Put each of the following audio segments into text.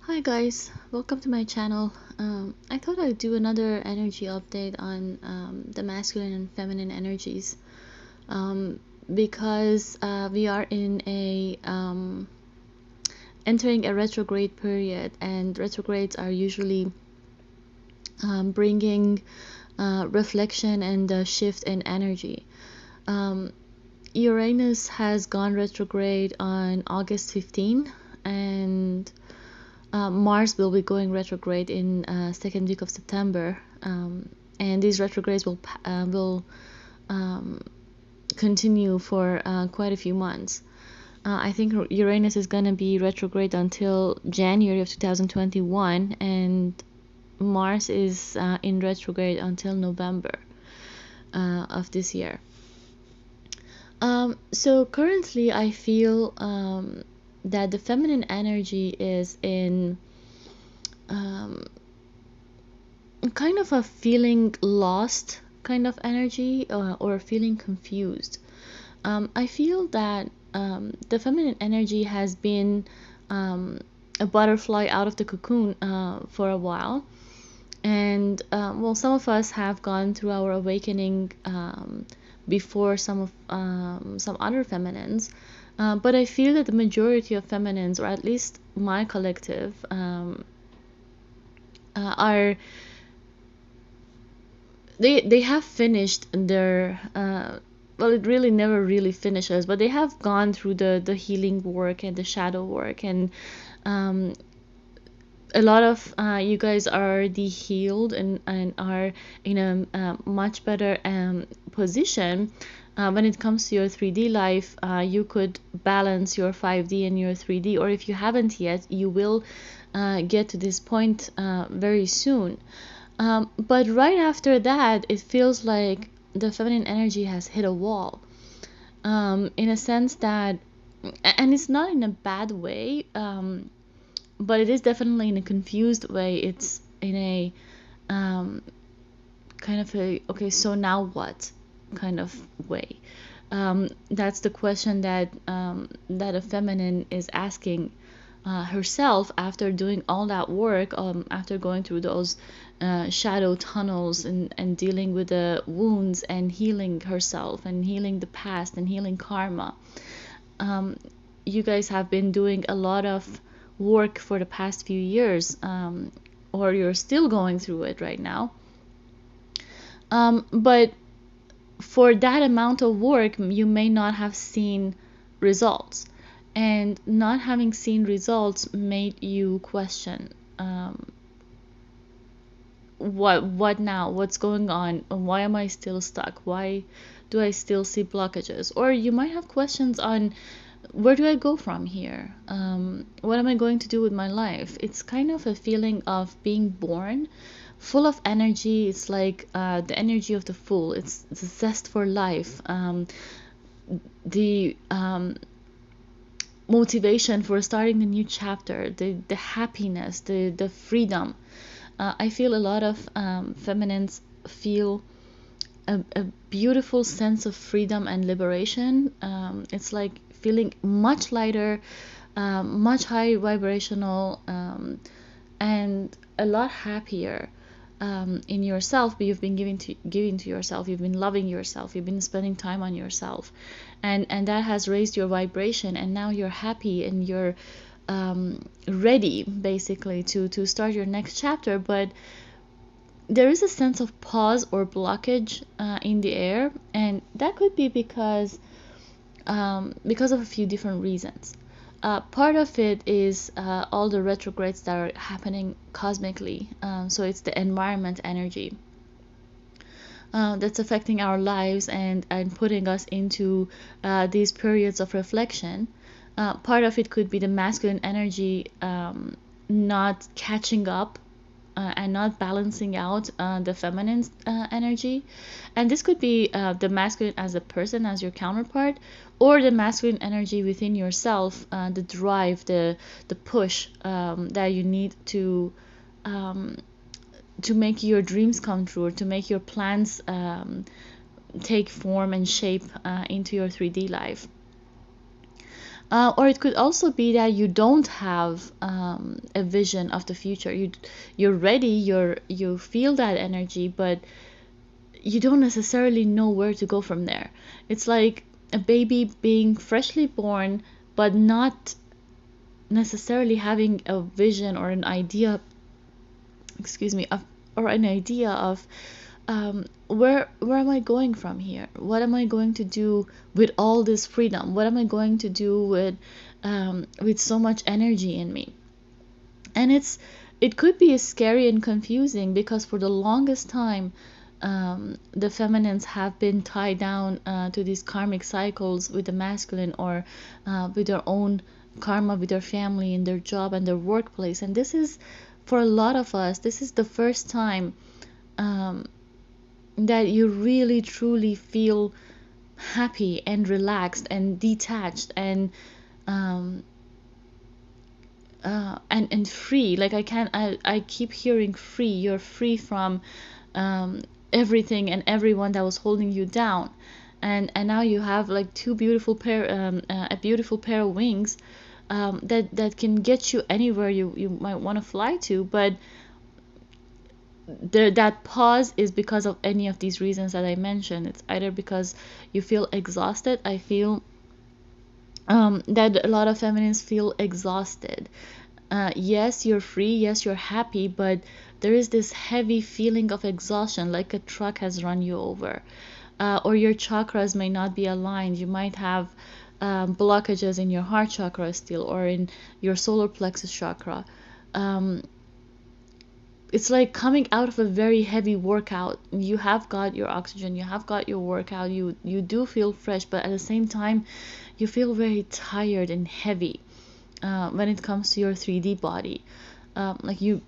Hi guys, welcome to my channel. I thought I'd do another energy update on the masculine and feminine energies because we are in a entering a retrograde period, and retrogrades are usually bringing reflection and a shift in energy. Um, Uranus has gone retrograde on August 15, and Mars will be going retrograde in second week of September, and these retrogrades will continue for quite a few months. I think Uranus is going to be retrograde until January of 2021, and Mars is in retrograde until November of this year. So currently, I feel that the feminine energy is in kind of a feeling lost kind of energy, or feeling confused. I feel that the feminine energy has been a butterfly out of the cocoon for a while, and well, some of us have gone through our awakening before some other feminines, but I feel that the majority of feminines, or at least my collective, are they have finished their well, it really never really finishes, but they have gone through the healing work and the shadow work, and um, a lot of you guys are already healed and are in a much better position. When it comes to your 3D life, you could balance your 5D and your 3D, or if you haven't yet, you will get to this point very soon. But right after that, it feels like the feminine energy has hit a wall, in a sense that, and it's not in a bad way, but it is definitely in a confused way. It's in a um, kind of a, okay, so now what kind of way. That's the question that a feminine is asking herself after doing all that work, after going through those shadow tunnels and dealing with the wounds and healing herself and healing the past and healing karma. You guys have been doing a lot of work for the past few years, or you're still going through it right now. But for that amount of work, you may not have seen results, and not having seen results made you question, what now, what's going on, why am I still stuck, why do I still see blockages, or you might have questions on where do I go from here, what am I going to do with my life. It's kind of a feeling of being born full of energy. It's like the energy of the fool. It's the zest for life, the motivation for starting a new chapter, the happiness, the freedom. I feel a lot of feminines feel a beautiful sense of freedom and liberation. It's like feeling much lighter, much high vibrational, and a lot happier in yourself. But you've been giving to yourself. You've been loving yourself. You've been spending time on yourself, and that has raised your vibration. And now you're happy and you're ready, basically, to start your next chapter. But there is a sense of pause or blockage in the air, and that could be because of a few different reasons. Part of it is all the retrogrades that are happening cosmically. So it's the environment energy that's affecting our lives and putting us into these periods of reflection. Part of it could be the masculine energy not catching up and not balancing out the feminine energy. And this could be the masculine as a person, as your counterpart, or the masculine energy within yourself, the drive, the push that you need um, to make your dreams come true, or to make your plans take form and shape into your 3D life. Or it could also be that you don't have a vision of the future. You're ready, you feel that energy, but you don't necessarily know where to go from there. It's like a baby being freshly born, but not necessarily having a vision or an idea, excuse me, or an idea of where am I going from here? What am I going to do with all this freedom? What am I going to do with so much energy in me? And it could be scary and confusing because for the longest time, the feminines have been tied down to these karmic cycles with the masculine, or with their own karma with their family and their job and their workplace. And this is, for a lot of us, this is the first time um, that you really truly feel happy and relaxed and detached um, and free. Like I keep hearing free. You're free from um, everything and everyone that was holding you down, and now you have like a beautiful pair of wings that can get you anywhere you might want to fly to. But that pause is because of any of these reasons that I mentioned. It's either because you feel exhausted. I feel that a lot of feminines feel exhausted. Yes, you're free, yes, you're happy, but there is this heavy feeling of exhaustion, like a truck has run you over. Or your chakras may not be aligned. You might have blockages in your heart chakra still, or in your solar plexus chakra. Um, it's like coming out of a very heavy workout. You have got your oxygen, you have got your workout, you do feel fresh, but at the same time, you feel very tired and heavy when it comes to your 3D body. Like you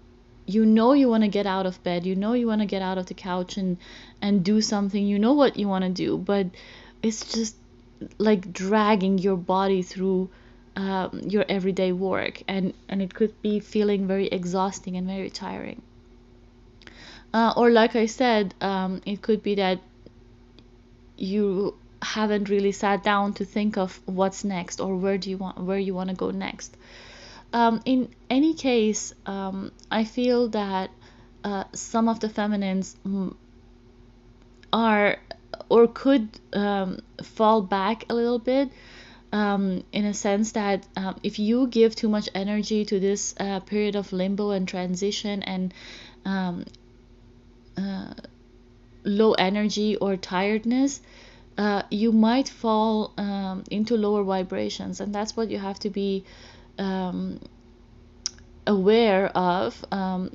know you want to get out of bed, you know you want to get out of the couch and do something, you know what you want to do, but it's just like dragging your body through your everyday work, and it could be feeling very exhausting and very tiring. Or like I said, it could be that you haven't really sat down to think of what's next, or where you want to go next. In any case, I feel that some of the feminines are or could fall back a little bit, in a sense that if you give too much energy to this period of limbo and transition and um, low energy or tiredness, you might fall into lower vibrations, and that's what you have to be um, aware of,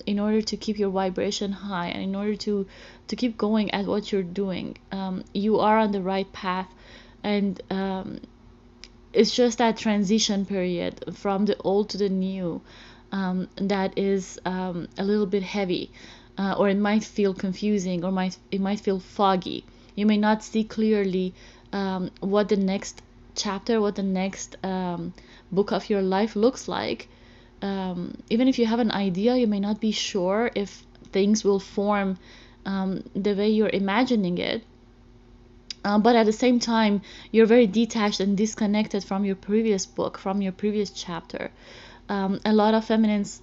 in order to keep your vibration high and in order to keep going at what you're doing. You are on the right path, and it's just that transition period from the old to the new that is a little bit heavy, or it might feel confusing, or it might feel foggy. You may not see clearly what the next chapter, what the next book of your life looks like. Even if you have an idea, you may not be sure if things will form the way you're imagining it. But at the same time, you're very detached and disconnected from your previous book, from your previous chapter. A lot of feminines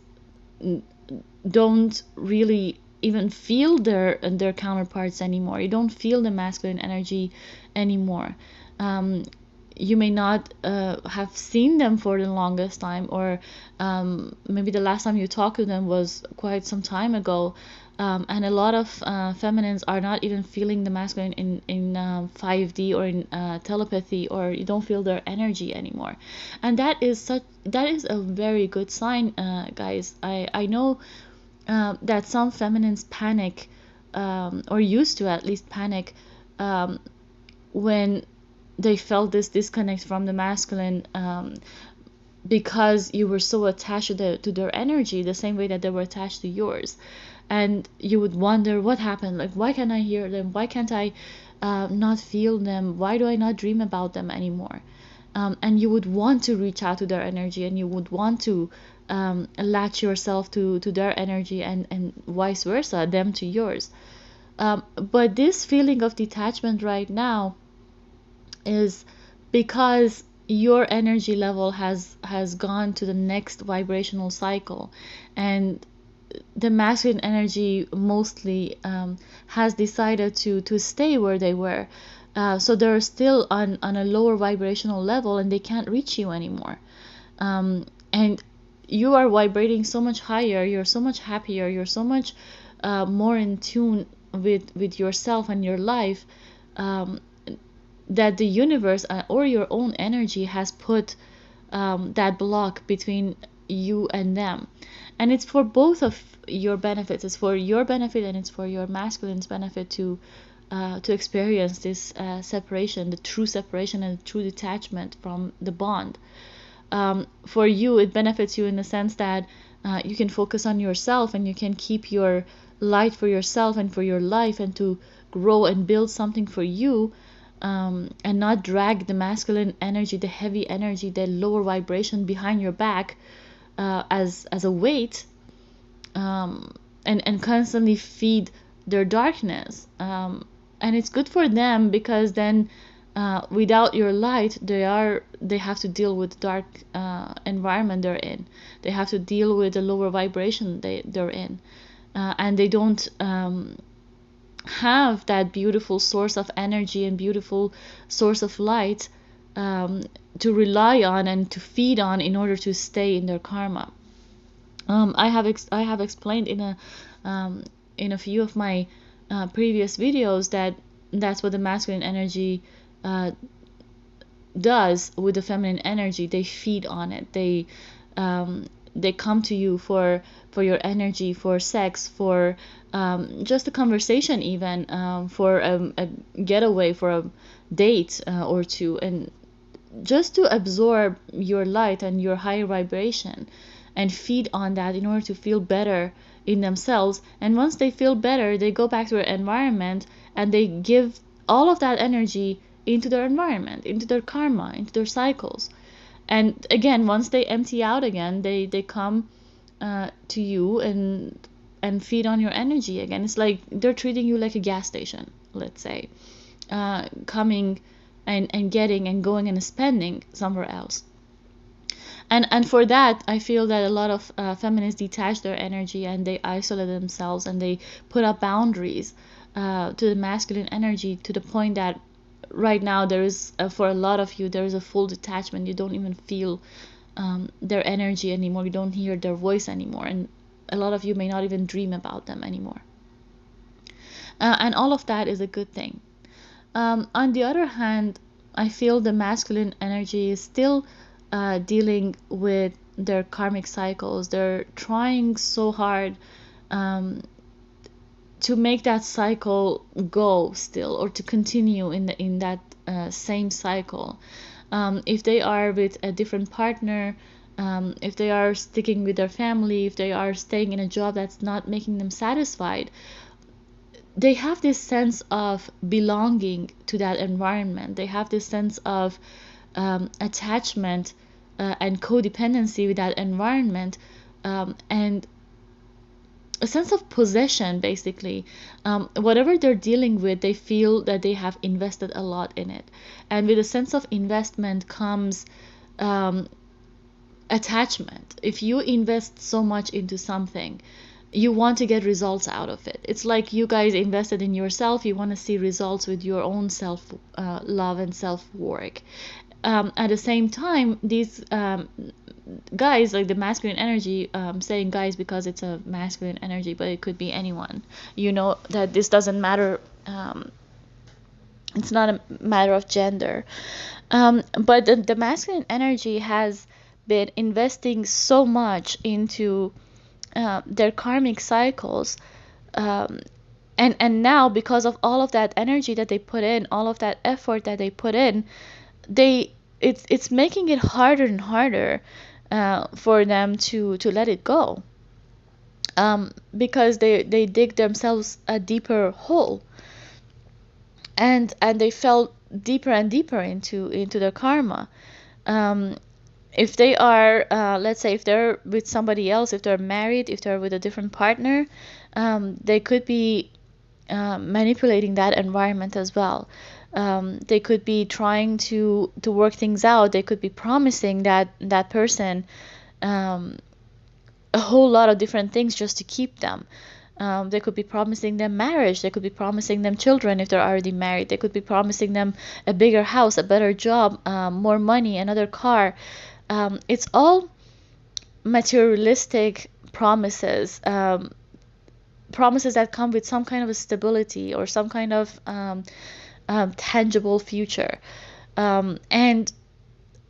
don't really even feel their counterparts anymore. You don't feel the masculine energy anymore. You may not have seen them for the longest time, or maybe the last time you talked to them was quite some time ago. And a lot of feminines are not even feeling the masculine in 5D or in telepathy, or you don't feel their energy anymore. And that is a very good sign, guys. I know that some feminines panic, or used to at least panic, um, when they felt this disconnect from the masculine, because you were so attached to their energy, the same way that they were attached to yours. And you would wonder what happened. Like, why can't I hear them? Why can't I not feel them? Why do I not dream about them anymore? And you would want to reach out to their energy, and you would want to latch yourself to their energy, and vice versa, them to yours. But this feeling of detachment right now is because your energy level has gone to the next vibrational cycle, and the masculine energy mostly has decided to stay where they were. So they're still on a lower vibrational level and they can't reach you anymore. And you are vibrating so much higher, you're so much happier, you're so much more in tune with yourself and your life, um, that the universe or your own energy has put that block between you and them. And it's for both of your benefits. It's for your benefit and it's for your masculine's benefit to experience this separation, the true separation and the true detachment from the bond. For you, it benefits you in the sense that you can focus on yourself and you can keep your light for yourself and for your life, and to grow and build something for you, and not drag the masculine energy, the heavy energy, the lower vibration behind your back as a weight, and constantly feed their darkness. And it's good for them because then without your light, they have to deal with the dark environment they're in. They have to deal with the lower vibration they're in, and they don't have that beautiful source of energy and beautiful source of light to rely on and to feed on in order to stay in their karma. I have explained in a few of my previous videos that that's what the masculine energy uh, does with the feminine energy. They feed on it. They come to you for your energy, for sex, for just a conversation, even for a getaway, for a date or two, and just to absorb your light and your higher vibration and feed on that in order to feel better in themselves. And once they feel better, they go back to their environment and they give all of that energy into their environment, into their karma, into their cycles. And again, once they empty out again, they come to you and feed on your energy again. It's like they're treating you like a gas station, let's say, coming and getting and going and spending somewhere else. And for that, I feel that a lot of feminists detach their energy and they isolate themselves and they put up boundaries to the masculine energy, to the point that right now there is for a lot of you there is a full detachment. You don't even feel their energy anymore. You don't hear their voice anymore, and a lot of you may not even dream about them anymore. And all of that is a good thing. On the other hand, I feel the masculine energy is still dealing with their karmic cycles. They're trying so hard to make that cycle go still, or to continue in that same cycle. If they are with a different partner, if they are sticking with their family, if they are staying in a job that's not making them satisfied, they have this sense of belonging to that environment. They have this sense of attachment and codependency with that environment, and a sense of possession, basically. Whatever they're dealing with, they feel that they have invested a lot in it. And with a sense of investment comes attachment. If you invest so much into something, you want to get results out of it. It's like you guys invested in yourself. You want to see results with your own self love and self work. At the same time, these guys, like the masculine energy, saying guys because it's a masculine energy, but it could be anyone. You know that this doesn't matter. It's not a matter of gender. But the masculine energy has been investing so much into their karmic cycles, and now because of all of that energy that they put in, all of that effort that they put in, it's making it harder and harder for them to let it go, because they dig themselves a deeper hole, and they fell deeper and deeper into their karma. If they are, let's say, if they're with somebody else, if they're married, if they're with a different partner, they could be manipulating that environment as well. They could be trying to work things out. They could be promising that person um, a whole lot of different things just to keep them. They could be promising them marriage. They could be promising them children if they're already married. They could be promising them a bigger house, a better job, more money, another car. It's all materialistic promises, promises that come with some kind of a stability or some kind of tangible future. And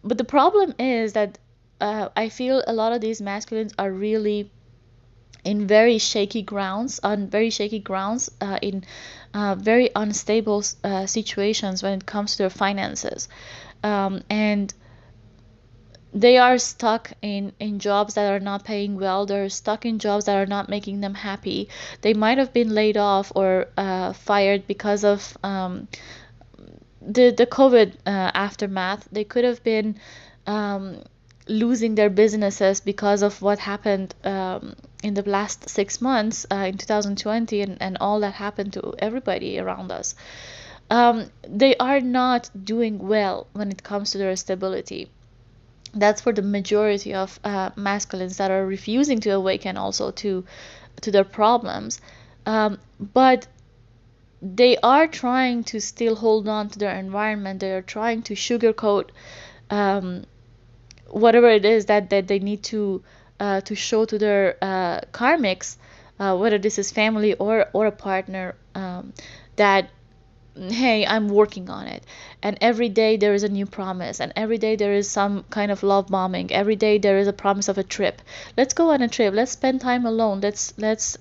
but the problem is that I feel a lot of these masculines are really in very shaky grounds, on very shaky grounds, in very unstable situations when it comes to their finances. And they are stuck in jobs that are not paying well. They're stuck in jobs that are not making them happy. They might have been laid off or fired because of the COVID aftermath. They could have been um, losing their businesses because of what happened in the last 6 months in 2020, and all that happened to everybody around us. They are not doing well when it comes to their stability. That's for the majority of masculines that are refusing to awaken also to their problems. But they are trying to still hold on to their environment. They are trying to sugarcoat um, whatever it is that they need to show to their karmics, whether this is family or a partner, that hey, I'm working on it. And every day there is a new promise, and every day there is some kind of love bombing. Every day there is a promise of a trip. Let's go on a trip. Let's spend time alone. Let's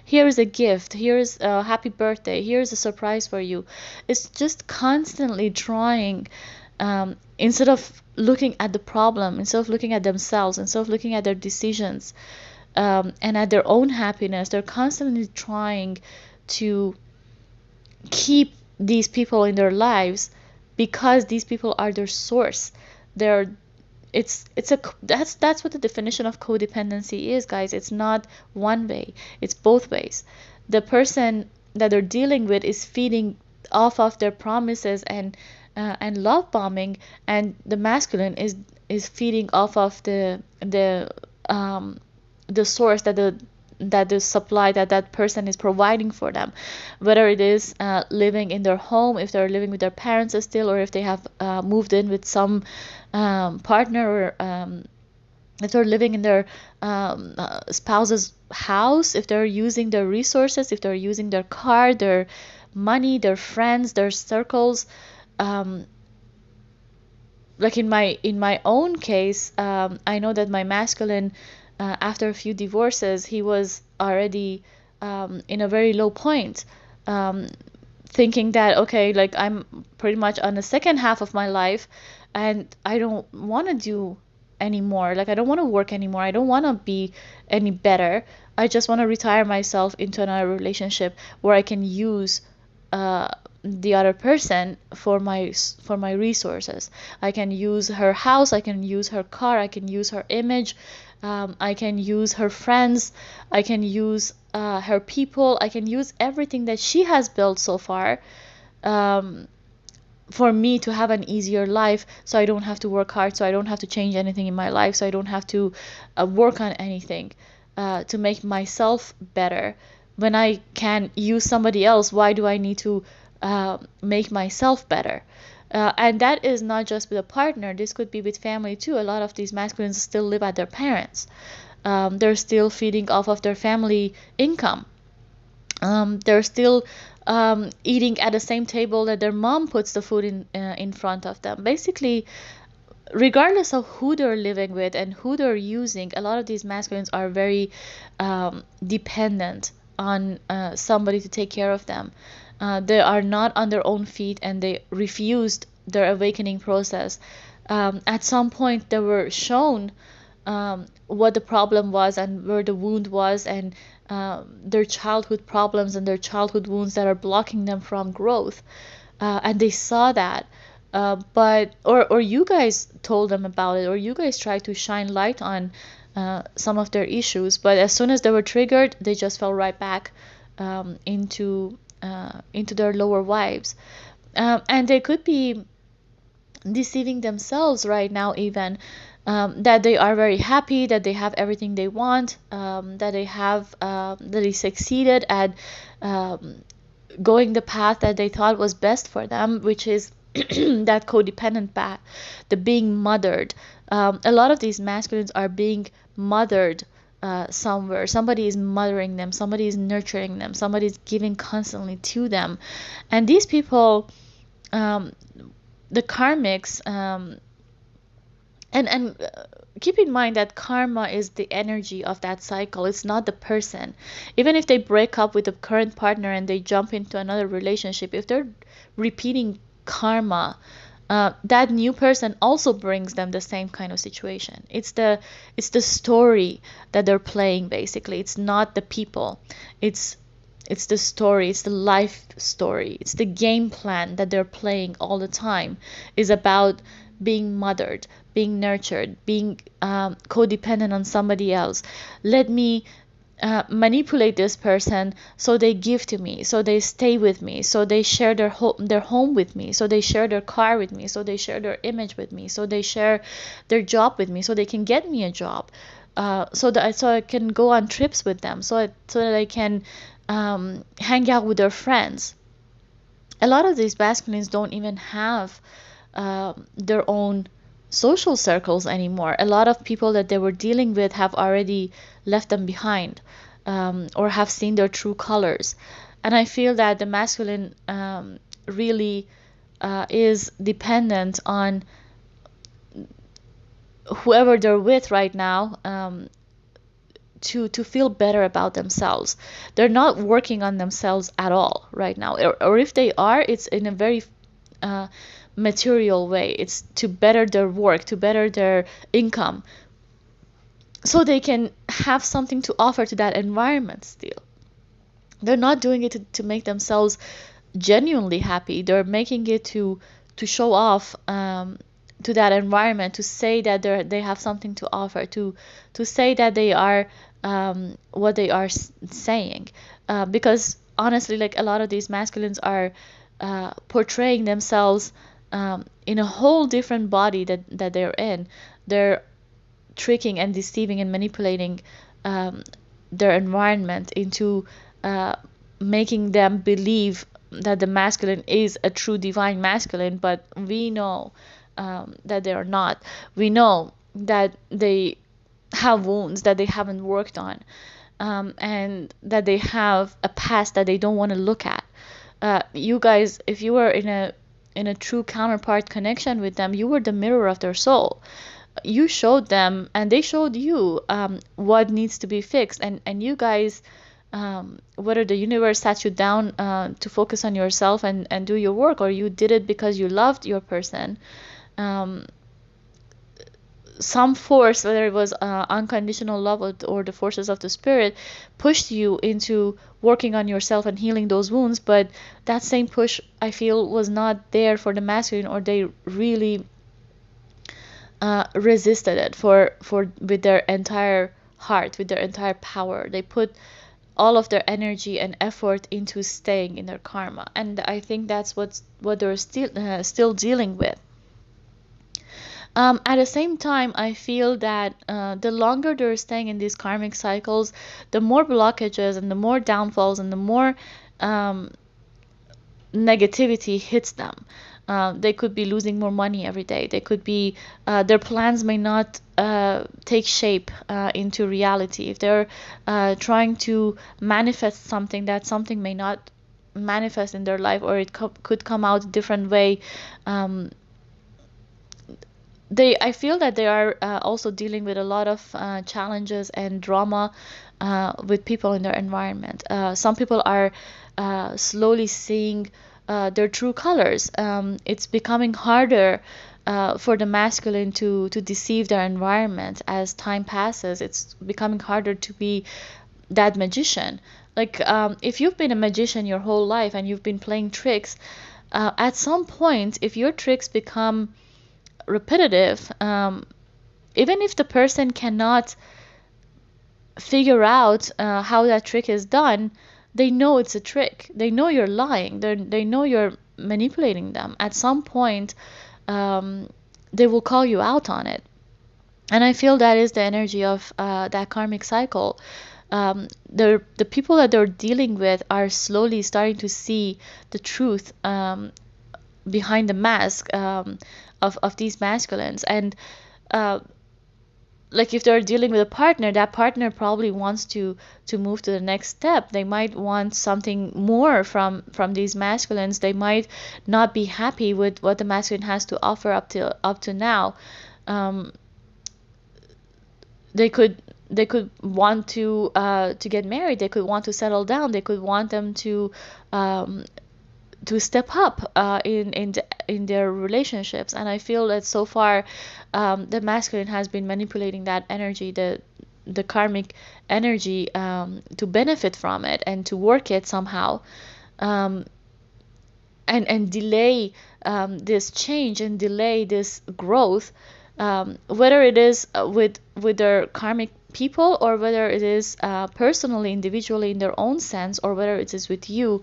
here is a gift. Here is a happy birthday. Here is a surprise for you. It's just constantly trying, instead of looking at the problem, instead of looking at themselves, instead of looking at their decisions, and at their own happiness, they're constantly trying to keep these people in their lives because these people are their source. They're it's a that's what the definition of codependency is, guys. It's not one way, it's both ways. The person that they're dealing with is feeding off of their promises and love bombing, and the masculine is feeding off of um the source that the supply that person is providing for them, whether it is living in their home, if they're living with their parents still, or if they have moved in with some partner, or if they're living in their spouse's house, if they're using their resources, if they're using their car, their money, their friends, their circles. um, like in my own case, I know that my masculine, after a few divorces, he was already in a very low point, um, thinking that okay, like I'm pretty much on the second half of my life, and I don't want to do anymore. Like I don't want to work anymore. I don't want to be any better. I just want to retire myself into another relationship where I can use uh, the other person for my resources. I can use her house, I can use her car, I can use her image, I can use her friends, I can use her people, I can use everything that she has built so far, um, for me to have an easier life, so I don't have to work hard, so I don't have to change anything in my life, so I don't have to work on anything to make myself better. When I can use somebody else, why do I need to make myself better? And that is not just with a partner, this could be with family too. A lot of these masculines still live at their parents. They're still feeding off of their family income. They're still eating at the same table that their mom puts the food in front of them. Basically, regardless of who they're living with and who they're using, a lot of these masculines are very dependent on somebody to take care of them. They are not on their own feet, and they refused their awakening process. At some point, they were shown what the problem was and where the wound was, and their childhood problems and their childhood wounds that are blocking them from growth. And they saw that, but or you guys told them about it, or you guys tried to shine light on some of their issues, but as soon as they were triggered, they just fell right back into their lower vibes. And they could be deceiving themselves right now even, that they are very happy, that they have everything they want, that they have that they succeeded at um, going the path that they thought was best for them, which is that codependent path, the being mothered. A lot of these masculines are being mothered somewhere. Somebody is mothering them, somebody is nurturing them, somebody is giving constantly to them. And these people, um, the karmics, and keep in mind that karma is the energy of that cycle. It's not the person. Even if they break up with the current partner and they jump into another relationship, if they're repeating karma, that new person also brings them the same kind of situation. It's the story that they're playing basically. It's not the people. It's it's the story, it's the life story, it's the game plan that they're playing all the time, is about being mothered, being nurtured, being codependent on somebody else. Let me manipulate this person so they give to me, so they stay with me, so they share their home with me, so they share their car with me, so they share their image with me, so they share their job with me, so they can get me a job, so I can go on trips with them, so that I can hang out with their friends. A lot of these masculines don't even have their own social circles anymore. A lot of people that they were dealing with have already left them behind, or have seen their true colors. And I feel that the masculine really is dependent on whoever they're with right now, to feel better about themselves. They're not working on themselves at all right now, or if they are, it's in a very uh, material way. It's to better their work, to better their income, so they can have something to offer to that environment still. They're not doing it to make themselves genuinely happy. They're making it to show off, to that environment, to say that they have something to offer, to say that they are what they are saying. Because honestly, like, a lot of these masculines are portraying themselves in a whole different body that they're in. They're tricking and deceiving and manipulating um, their environment into uh, making them believe that the masculine is a true divine masculine, but we know that they are not. We know that they have wounds that they haven't worked on, and that they have a past that they don't want to look at. You guys, if you were in a true counterpart connection with them, you were the mirror of their soul. You showed them and they showed you what needs to be fixed, and you guys, whether the universe sat you down to focus on yourself and do your work, or you did it because you loved your person, um, some force, whether it was unconditional love, or the forces of the spirit, pushed you into working on yourself and healing those wounds. But that same push, I feel, was not there for the masculine, or they really resisted it for with their entire heart, with their entire power. They put all of their energy and effort into staying in their karma, and I think that's what they're still dealing with. At the same time, I feel that the longer they're staying in these karmic cycles, the more blockages and the more downfalls and the more um, negativity hits them. They could be losing more money every day. They could be their plans may not take shape into reality. If they're trying to manifest something, that something may not manifest in their life, or it could come out a different way. Um, I feel that they are also dealing with a lot of challenges and drama with people in their environment. Some people are slowly seeing their true colors. It's becoming harder for the masculine to deceive their environment as time passes. It's becoming harder to be that magician. Like, if you've been a magician your whole life and you've been playing tricks, at some point, if your tricks become repetitive, even if the person cannot figure out how that trick is done, they know it's a trick. They know you're lying. They know you're manipulating them. At some point, um, they will call you out on it. And I feel that is the energy of that karmic cycle. The people that they're dealing with are slowly starting to see the truth behind the mask of these masculines. And uh, like if they're dealing with a partner, that partner probably wants to move to the next step. They might want something more from these masculines. They might not be happy with what the masculine has to offer up to now. um, they could want to get married. They could want to settle down. They could want them um, to step up in their relationships. And I feel that so far, the masculine has been manipulating that energy, the karmic energy, to benefit from it and to work it somehow, um, and delay this change and delay this growth, whether it is with their karmic people, or whether it is personally, individually, in their own sense, or whether it is with you.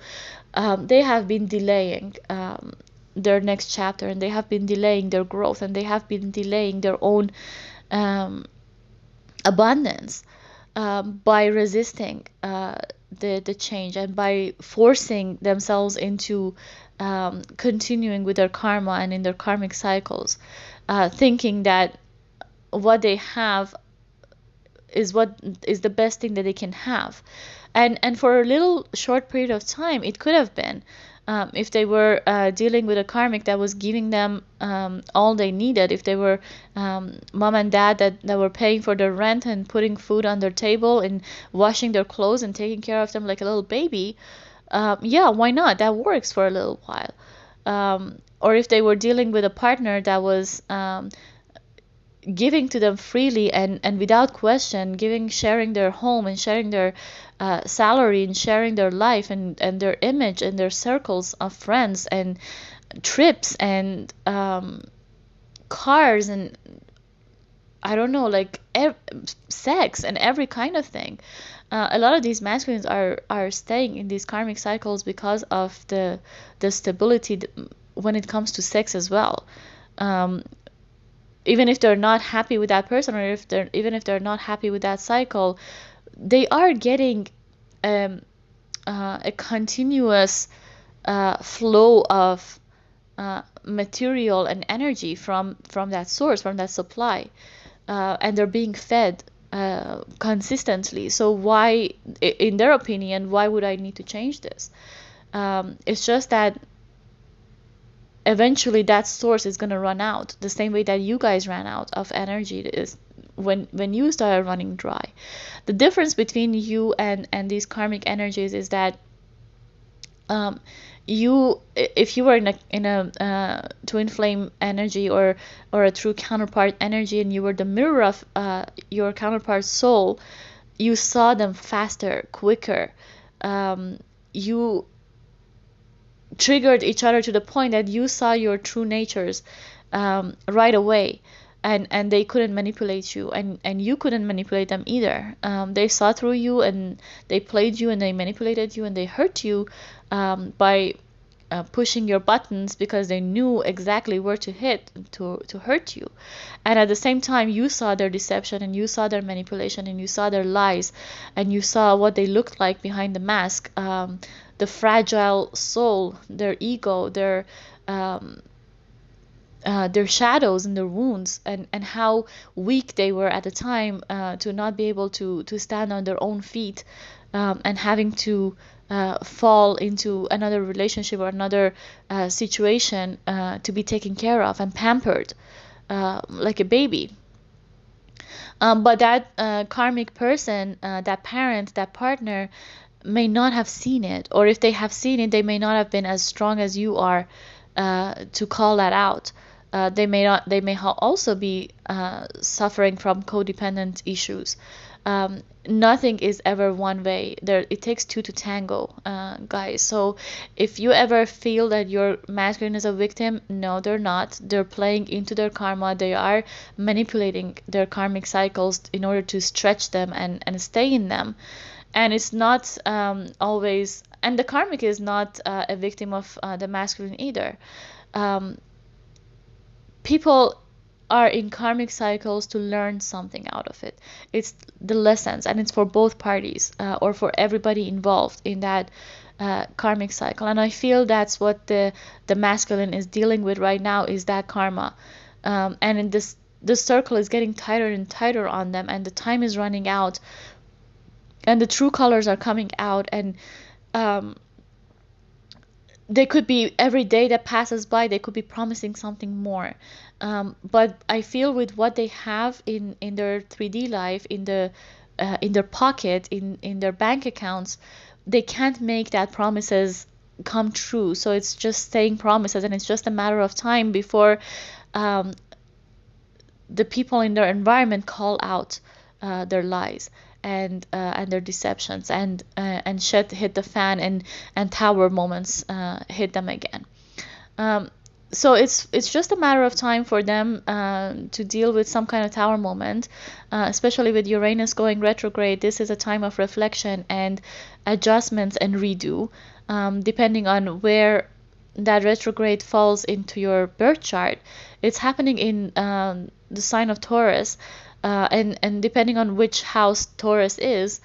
They have been delaying their next chapter, and they have been delaying their growth, and they have been delaying their own um, abundance, by resisting the change, and by forcing themselves into continuing with their karma and in their karmic cycles, thinking that what they have what is the best thing that they can have. And for a little short period of time, it could have been, if they were dealing with a karmic that was giving them all they needed. If they were mom and dad that were paying for their rent and putting food on their table and washing their clothes and taking care of them like a little baby, yeah, why not? That works for a little while. Or if they were dealing with a partner that was giving to them freely and without question, sharing their home and sharing their salary and sharing their life and their image and their circles of friends and trips and cars and I don't know, like sex and every kind of thing. A lot of these masculines are staying in these karmic cycles because of the stability when it comes to sex as well. Um, Even if they're not happy with that person, or if they're not happy with that cycle, they are getting um, a continuous flow of material and energy from that source, from that supply, and they're being fed consistently. So why, in their opinion, why would I need to change this? It's just that eventually that source is going to run out, the same way that you guys ran out of energy is when you started running dry. The difference between you and these karmic energies is that if you were in a twin flame energy, or a true counterpart energy, and you were the mirror of your counterpart's soul, you saw them faster, quicker. You triggered each other to the point that you saw your true natures right away, and they couldn't manipulate you, and you couldn't manipulate them either. They saw through you, and they played you, and they manipulated you, and they hurt you by pushing your buttons, because they knew exactly where to hit to hurt you. And at the same time, you saw their deception, and you saw their manipulation, and you saw their lies, and you saw what they looked like behind the mask, the fragile soul, their ego, their shadows and their wounds, and how weak they were at the time, to not be able to stand on their own feet, and having to fall into another relationship or another situation, to be taken care of and pampered like a baby. But that karmic person, that parent, that partner, may not have seen it, or if they have seen it, they may not have been as strong as you are to call that out. They may not. They may also be suffering from codependent issues. Nothing is ever one way. It takes two to tango, guys. So if you ever feel that your masculine is a victim, no, they're not. They're playing into their karma. They are manipulating their karmic cycles in order to stretch them and stay in them. And it's not always, and the karmic is not a victim of the masculine either. um, People are in karmic cycles to learn something out of it. It's the lessons, and it's for both parties, or for everybody involved in that karmic cycle. And I feel that's what the masculine is dealing with right now, is that karma. And in this circle is getting tighter and tighter on them, and the time is running out, and the true colors are coming out. And um, they could be, every day that passes by, they could be promising something more. But I feel with what they have in their 3D life, in their pocket, in their bank accounts, they can't make that promises come true. So it's just saying promises, and it's just a matter of time before um, the people in their environment call out their lies and their deceptions, and shit hit the fan, and tower moments hit them again. Um, so it's just a matter of time for them to deal with some kind of tower moment, especially with Uranus going retrograde. This is a time of reflection and adjustments and redo, depending on where that retrograde falls into your birth chart. It's happening in the sign of Taurus, and depending on which house Taurus is,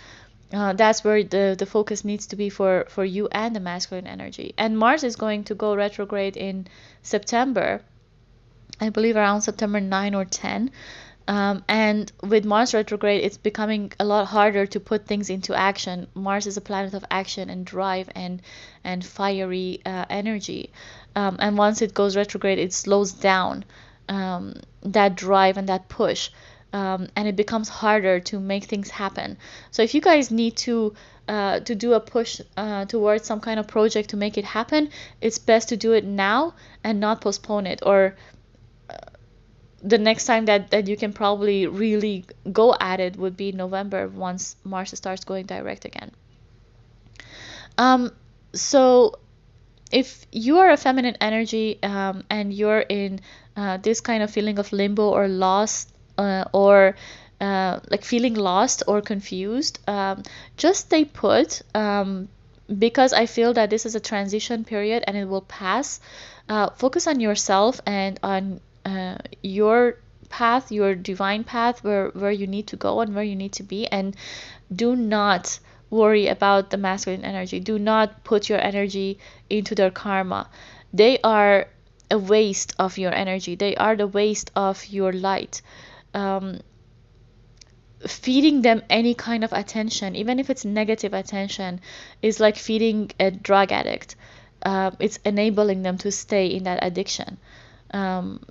that's where the focus needs to be for you and the masculine energy. And Mars is going to go retrograde in September, I believe around September 9 or 10. And with Mars retrograde, it's becoming a lot harder to put things into action. Mars is a planet of action and drive and fiery energy. And once it goes retrograde, it slows down that drive and that push. And it becomes harder to make things happen. So if you guys need to do a push towards some kind of project to make it happen, it's best to do it now and not postpone it. Or the next time that you can probably really go at it would be November, once Mars starts going direct again. Um, so if you are a feminine energy, and you're in this kind of feeling of limbo or lost, or like feeling lost or confused, just stay put, because I feel that this is a transition period and it will pass. Focus on yourself and on your path, your divine path, where you need to go and where you need to be. And do not worry about the masculine energy. Do not put your energy into their karma. They are a waste of your energy. They are the waste of your light. Um, Feeding them any kind of attention, even if it's negative attention, is like feeding a drug addict. It's enabling them to stay in that addiction. Um,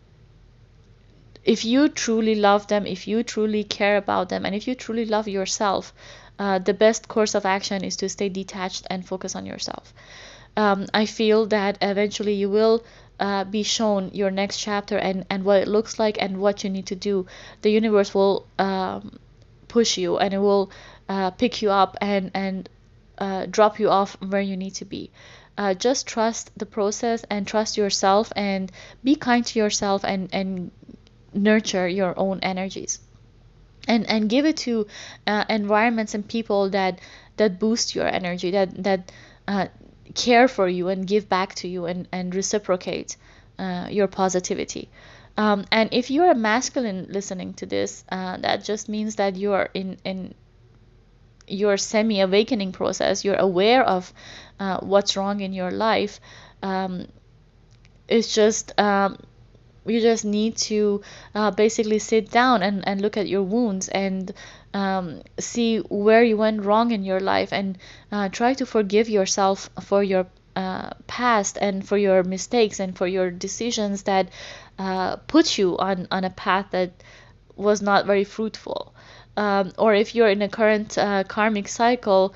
if you truly love them, if you truly care about them, and if you truly love yourself, the best course of action is to stay detached and focus on yourself. I feel that eventually you will be shown your next chapter, and what it looks like and what you need to do. The universe will push you, and it will pick you up and drop you off where you need to be. Just trust the process and trust yourself, and be kind to yourself, and nurture your own energies, and give it to environments and people that boost your energy, that care for you and give back to you, and reciprocate your positivity. And if you're a masculine listening to this, that just means that you are in your semi-awakening process. You're aware of what's wrong in your life. It's just you just need to basically sit down and look at your wounds, and see where you went wrong in your life, and try to forgive yourself for your past, and for your mistakes, and for your decisions that put you on a path that was not very fruitful. Or if you're in a current karmic cycle,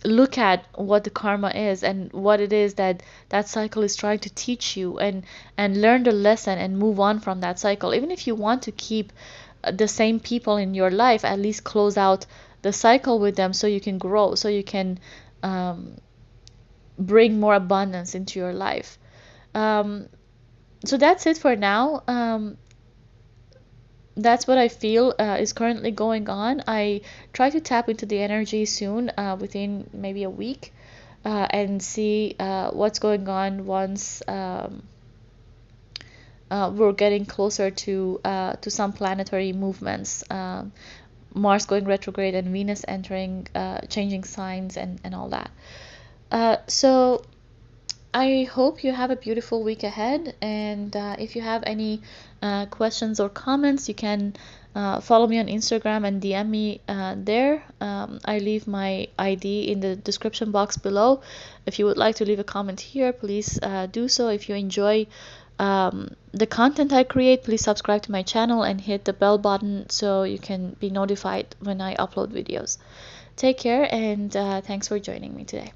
look at what the karma is and what it is that that cycle is trying to teach you, and learn the lesson and move on from that cycle. Even if you want to keep the same people in your life, at least close out the cycle with them, so you can grow, so you can bring more abundance into your life. Um, so that's it for now. that's what I feel is currently going on. I try to tap into the energy soon, within maybe a week, and see what's going on once we're getting closer to some planetary movements. Mars going retrograde and Venus entering, changing signs and all that. So I hope you have a beautiful week ahead. And if you have any questions or comments, you can follow me on Instagram and DM me there. I leave my ID in the description box below. If you would like to leave a comment here, please do so. If you enjoy the content I create, please subscribe to my channel and hit the bell button so you can be notified when I upload videos. Take care, and thanks for joining me today.